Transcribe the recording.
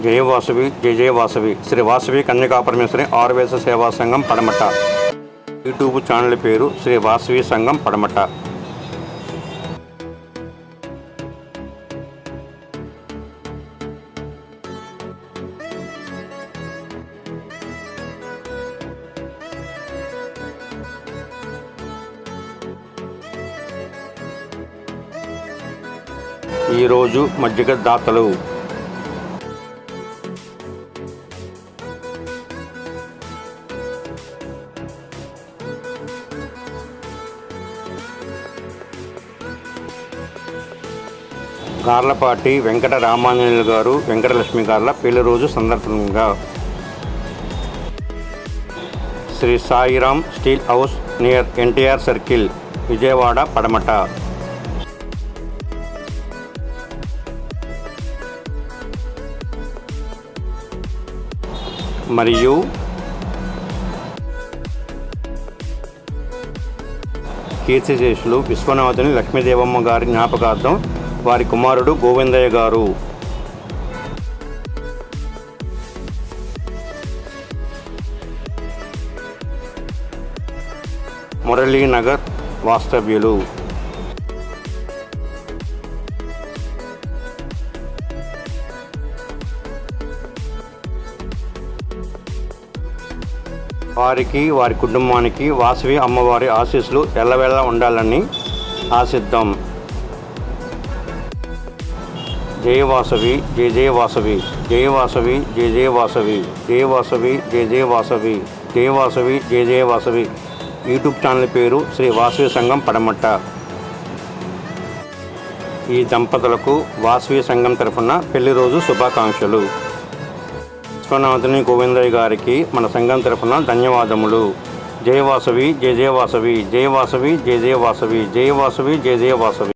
జయ వాసవి జయ జయ వాసవి శ్రీ వాసవి కన్యకాపరమేశ్వరి ఆర్వేశ సేవా సంఘం పడమట. యూట్యూబ్ ఛానల్ పేరు శ్రీ వాసవి సంఘం పడమట. ఈరోజు మజ్జిగ దాతలు గార్లపాటి వెంకట రామాంజనేయులు గారు, వెంకటలక్ష్మి గార్ల పెళ్లి రోజు సందర్భంగా Sri Sairam steel house near NTR circle, Vijayawada Padamata. మరియు కీర్తిశేషులు విశ్వనాథుని లక్ష్మీదేవమ్మ గారి జ్ఞాపకార్థం వారి కుమారుడు గోవిందయ్య గారు. మురళీనగర్ వాస్తవ్యులు. వారికి వారి కుటుంబానికి వాసవి అమ్మవారి ఆశీస్సులు ఎల్లవేళలా ఉండాలని ఆశిద్దాం. జయ వాసవి జయ జయ వాసవి, జయ వాసవి జయ జయ వాసవి, జయ వాసవి జయ జయ వాసవి, జయ వాసవి జయ జయ వాసవి. యూట్యూబ్ ఛానల్ పేరు శ్రీ వాసవి సంఘం పడమట. ఈ దంపతులకు వాసవి సంఘం తరఫున పెళ్లి రోజు శుభాకాంక్షలు. విశ్వనాథుని గోవిందయ్య గారికి మన సంఘం తరఫున ధన్యవాదములు. జయ వాసవి జయ జయ వాసవి, జయ వాసవి జయ జయ వాసవి, జయ వాసవి జయ జయ వాసవి.